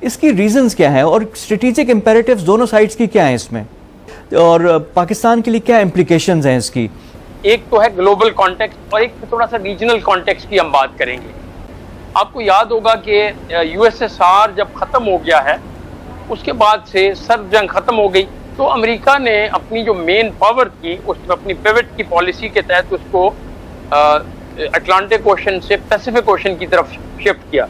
इसकी रीजंस क्या है और स्ट्रेटेजिक इंपेरेटिव्स दोनों साइड्स की क्या है इसमें, और पाकिस्तान के लिए क्या इम्प्लीकेशंस हैं इसकी? एक तो है ग्लोबल कॉन्टेक्स्ट और एक थोड़ा सा रीजनल कॉन्टेक्स्ट की हम बात करेंगे। आपको याद होगा कि यूएसएसआर जब ख़त्म हो गया है, उसके बाद से सर्द जंग ख़त्म हो गई, तो अमेरिका ने अपनी जो मेन पावर थी उसमें अपनी पिवट की पॉलिसी के तहत उसको अटलांटिक ओशन से पैसिफिक ओशन की तरफ शिफ्ट किया।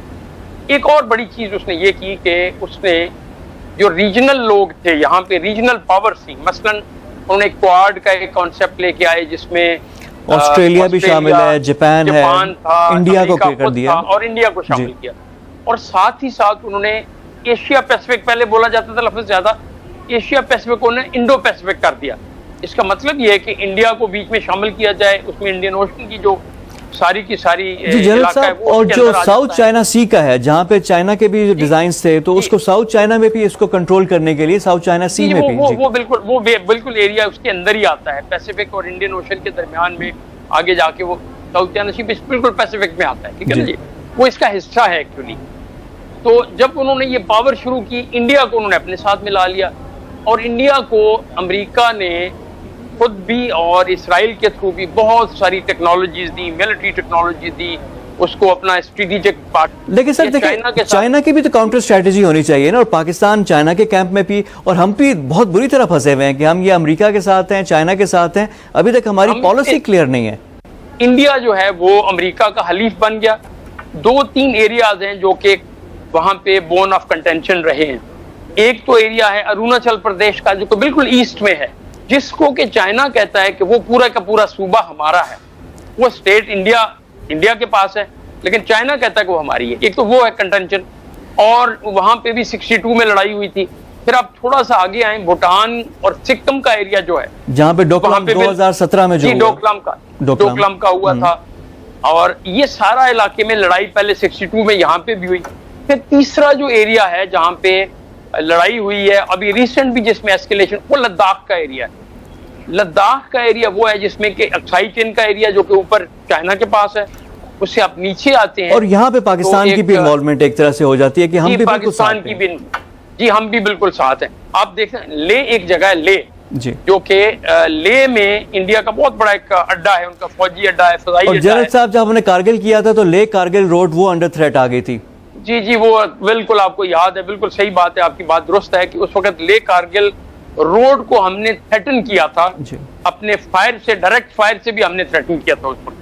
एक और बड़ी चीज़ उसने ये की कि उसने जो रीजनल लोग थे, यहाँ पे रीजनल पावर थी, मसलन उन्होंने क्वाड का एक कॉन्सेप्ट लेके आए जिसमें ऑस्ट्रेलिया भी शामिल है, जापान है, इंडिया को कर दिया और इंडिया को शामिल किया। और साथ ही साथ उन्होंने एशिया पैसिफिक, पहले बोला जाता था लफ्ज़ ज्यादा, एशिया पैसिफिक उन्होंने इंडो पैसिफिक कर दिया। इसका मतलब ये है कि इंडिया को बीच में शामिल किया जाए, उसमें इंडियन ओशन की जो सारी की सारी इलाका है, और जो साउथ चाइना सी का है, जहाँ पे चाइना के भी डिजाइन्स थे, तो उसको साउथ चाइना में भी इसको कंट्रोल करने के लिए साउथ चाइना सी में भी वो बिल्कुल एरिया उसके अंदर ही आता है, पैसिफिक और इंडियन ओशन के दरमियान में आगे जाके वो साउथ चाइना सी बिल्कुल पैसिफिक में आता है, ठीक है ना जी, वो इसका हिस्सा है एक्चुअली। तो जब उन्होंने ये पावर शुरू की, इंडिया को उन्होंने अपने साथ मिला लिया, और इंडिया को अमेरिका ने खुद भी और इसराइल के थ्रू भी बहुत सारी टेक्नोलॉजीज दी, मिलिट्री टेक्नोलॉजी दी, उसको अपना स्ट्रेटेजिक पार्ट। लेकिन सर देखिए, चाइना की भी तो काउंटर स्ट्रेटेजी होनी चाहिए ना, और पाकिस्तान चाइना के कैंप में भी, और हम भी बहुत बुरी तरह फंसे हुए हैं कि हम ये अमेरिका के साथ हैं, चाइना के साथ हैं, अभी तक हमारी पॉलिसी क्लियर नहीं है। इंडिया जो है वो अमेरिका का हलीफ बन गया। 2-3 एरियाज हैं जो कि वहां पे बोन ऑफ कंटेंशन रहे हैं। एक तो एरिया है अरुणाचल प्रदेश का, जो बिल्कुल ईस्ट में है, जिसको कि चाइना कहता है कि वो पूरा का पूरा सूबा हमारा है, वो स्टेट इंडिया के पास है, लेकिन चाइना कहता है कि वो हमारी है। एक तो वो है कंटेंशन, और वहां पे भी 62 में लड़ाई हुई थी। फिर आप थोड़ा सा आगे आए, भूटान और सिक्किम का एरिया जो है, जहाँ पे डोकलाम 2017 में जो डोकलाम का हुआ था, और ये सारा इलाके में लड़ाई पहले 62 में यहाँ पे भी हुई। फिर तीसरा जो एरिया है जहाँ पे लड़ाई हुई है अभी रिसेंट भी, जिसमें एस्केलेशन, वो लद्दाख का एरिया है। लद्दाख का एरिया वो है जिसमें कि अक्साई चेन का एरिया जो कि ऊपर चाइना के पास है, उससे आप नीचे आते हैं और यहाँ पे पाकिस्तान की भी इन्वॉल्वमेंट एक तरह से हो जाती है कि हम भी पाकिस्तान की भी, जी हम भी बिल्कुल साथ हैं। आप देख रहे हैं, ले एक जगह है ले, जो कि ले में इंडिया का बहुत बड़ा एक अड्डा है, उनका फौजी अड्डा है, फजाई अड्डा है। जनरल साहब जब हमने कारगिल किया था तो ले कारगिल रोड वो अंडर थ्रेट आ गई थी। जी वो बिल्कुल आपको याद है, बिल्कुल सही बात है, आपकी बात दुरुस्त है कि उस वक्त ले कारगिल रोड को हमने थ्रेटन किया था, अपने फायर से, डायरेक्ट फायर से भी हमने थ्रेटन किया था उस वक्त।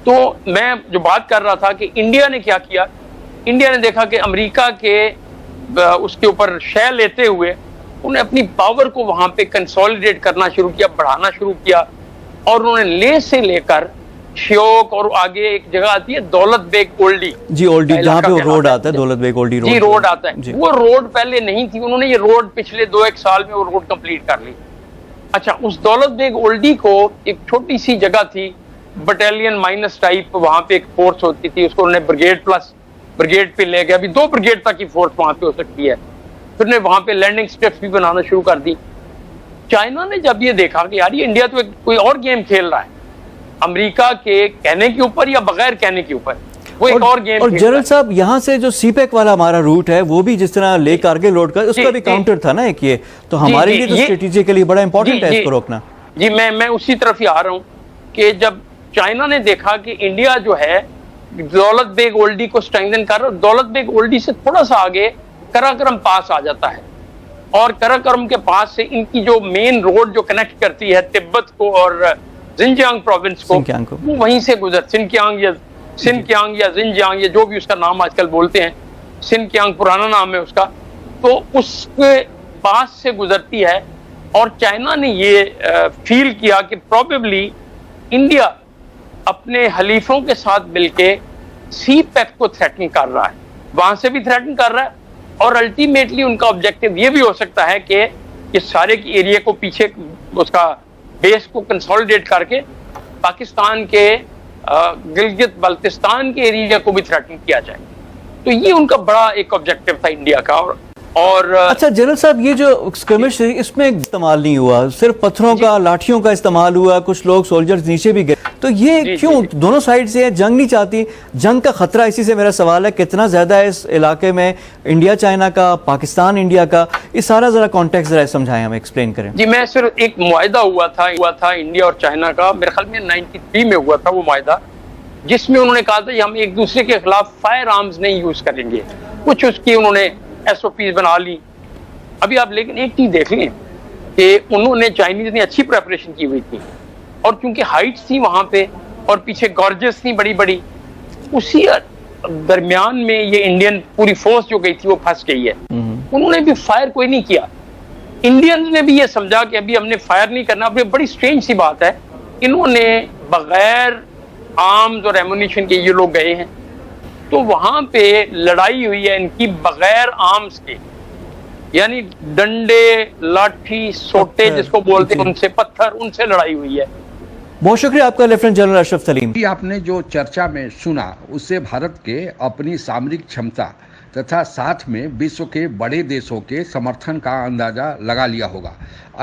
तो मैं जो बात कर रहा था कि इंडिया ने क्या किया, इंडिया ने देखा कि अमेरिका के उसके ऊपर शय लेते हुए उन्हें अपनी पावर को वहां पे कंसोलिडेट करना शुरू किया, बढ़ाना शुरू किया, और उन्होंने ले से लेकर श्योक और आगे एक जगह आती है दौलत बेग ओल्डी, जी ओल्डी, जहाँ पे रोड आता है, दौलत बेग ओल्डी रोड, जी रोड आता है, वो रोड पहले नहीं थी, उन्होंने ये रोड पिछले 2-1 साल में वो रोड कंप्लीट कर ली। अच्छा, उस दौलत बेग ओल्डी को एक छोटी सी जगह थी, बटालियन माइनस टाइप, वहां पे एक फोर्स होती थी, उसको उन्होंने ब्रिगेड प्लस ब्रिगेड पे ले गया, अभी 2 ब्रिगेड तक की फोर्स वहां पे हो सकती है। फिर ने वहां पे लैंडिंग स्ट्रिप्स भी बनाना शुरू कर दी। चाइना ने जब ये देखा कि यार ये इंडिया तो कोई और गेम खेल रहा है, अमेरिका के कहने के ऊपर या बगैर कहने के ऊपर, वो एक और गेम। और जनरल साहब, यहाँ से जो सीपेक वाला हमारा रूट है, वो भी जिस तरह ले कारगिल रोड का, उसका भी काउंटर था ना एक ये, तो हमारे लिए तो स्ट्रेटेजिकली बड़ा इंपॉर्टेंट है इसको रोकना। जी मैं उसी तरफ ही आ रहा हूँ कि जब चाइना ने देखा कि इंडिया जो है दौलत बेग ओल्डी को स्ट्रेंथन कर रहा है, दौलत बेग ओल्डी से थोड़ा सा आगे कराकरम पास आ जाता है, और कराकरम के पास से इनकी जो मेन रोड जो कनेक्ट करती है तिब्बत को और जिनजियांग प्रोविंस को, वो वहीं से गुजर, सिनकियांग या जिनजियांग, या जो भी उसका नाम आजकल बोलते हैं, सिनकियांग पुराना नाम है उसका, तो उसके पास से गुजरती है। और चाइना ने ये फील किया कि प्रोबेबली इंडिया अपने हलीफों के साथ मिलके सी पैक को थ्रेटन कर रहा है, वहां से भी थ्रेटन कर रहा है, और अल्टीमेटली उनका ऑब्जेक्टिव ये भी हो सकता है कि इस सारे की एरिया को पीछे, उसका बेस को कंसोलिडेट करके पाकिस्तान के गिलगित बल्तिस्तान के एरिया को भी थ्रेटन किया जाए। तो ये उनका बड़ा एक ऑब्जेक्टिव था इंडिया का। और और अच्छा जनरल साहब, ये जो स्क्रमिश इसमें इस्तेमाल नहीं हुआ, सिर्फ पत्थरों का, लाठियों का इस्तेमाल हुआ, कुछ लोग सोल्जर्स नीचे भी गए, तो ये जी, क्यों? जी। दोनों साइड से है, जंग नहीं चाहती, जंग का खतरा, इसी से मेरा सवाल है कितना ज्यादा है इस इलाके में, इंडिया चाइना का, पाकिस्तान इंडिया का, ये सारा जरा कॉन्टेक्स्ट जरा समझाएं, हमें एक्सप्लेन करें। जी, मैं सिर्फ एक मुआहिदा हुआ था इंडिया और चाइना का, मेरे ख्याल में 93 में हुआ था वो मुआहिदा, जिसमें उन्होंने कहा था कि हम एक दूसरे के खिलाफ फायर आर्म्स नहीं यूज करेंगे। कुछ उसकी उन्होंने SOPs बना ली। अभी आप लेकिन एक चीज देख लें कि उन्होंने चाइनीज ने अच्छी प्रेपरेशन की हुई थी, और क्योंकि हाइट्स थी वहां पे और पीछे गॉर्जेस थी बड़ी बड़ी, उसी दरमियान में ये इंडियन पूरी फोर्स जो गई थी वो फंस गई है। उन्होंने भी फायर कोई नहीं किया। इंडियंस ने भी ये समझा कि अभी हमने फायर नहीं करना। अभी बड़ी स्ट्रेंज सी बात है, इन्होंने बगैर आर्म्स और एमुनिशन के ये लोग गए हैं, तो वहां पे लड़ाई हुई है इनकी बगैर आर्म्स के, यानी डंडे, लाठी, सोटे जिसको बोलते हैं, उनसे, पत्थर, उनसे लड़ाई हुई है। बहुत शुक्रिया आपका लेफ्टिनेंट जनरल अशरफ सलीम। आपने जो चर्चा में सुना उससे भारत के अपनी सामरिक क्षमता तथा साथ में विश्व के बड़े देशों के समर्थन का अंदाजा लगा लिया होगा।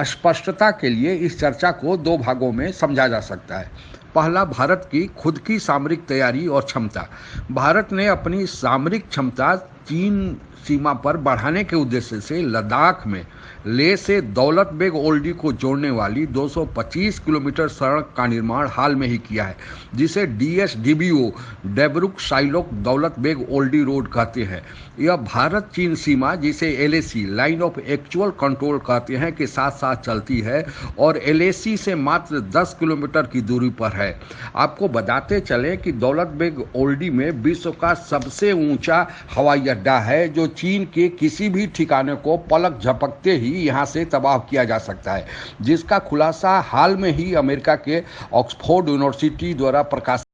स्पष्टता के लिए इस चर्चा को दो भागों में समझा जा सकता है। पहला, भारत की खुद की सामरिक तैयारी और क्षमता। भारत ने अपनी सामरिक क्षमता चीन सीमा पर बढ़ाने के उद्देश्य से लद्दाख में लेह से दौलत बेग ओल्डी को जोड़ने वाली 225 किलोमीटर सड़क का निर्माण हाल में ही किया है, जिसे DSDBO डेबरुक साइलोक दौलत बेग ओल्डी रोड कहते हैं। यह भारत चीन सीमा, जिसे LAC line of actual control कहते हैं, के साथ साथ चलती है और LAC से मात्र 10 किलोमीटर की दूरी पर है। आपको बताते चले कि दौलत बेग ओल्डी में विश्व का सबसे ऊंचा हवाई अड्डा है, जो चीन के किसी भी ठिकाने को पलक झपकते ही यहां से तबाह किया जा सकता है, जिसका खुलासा हाल में ही अमेरिका के ऑक्सफोर्ड यूनिवर्सिटी द्वारा प्रकाशित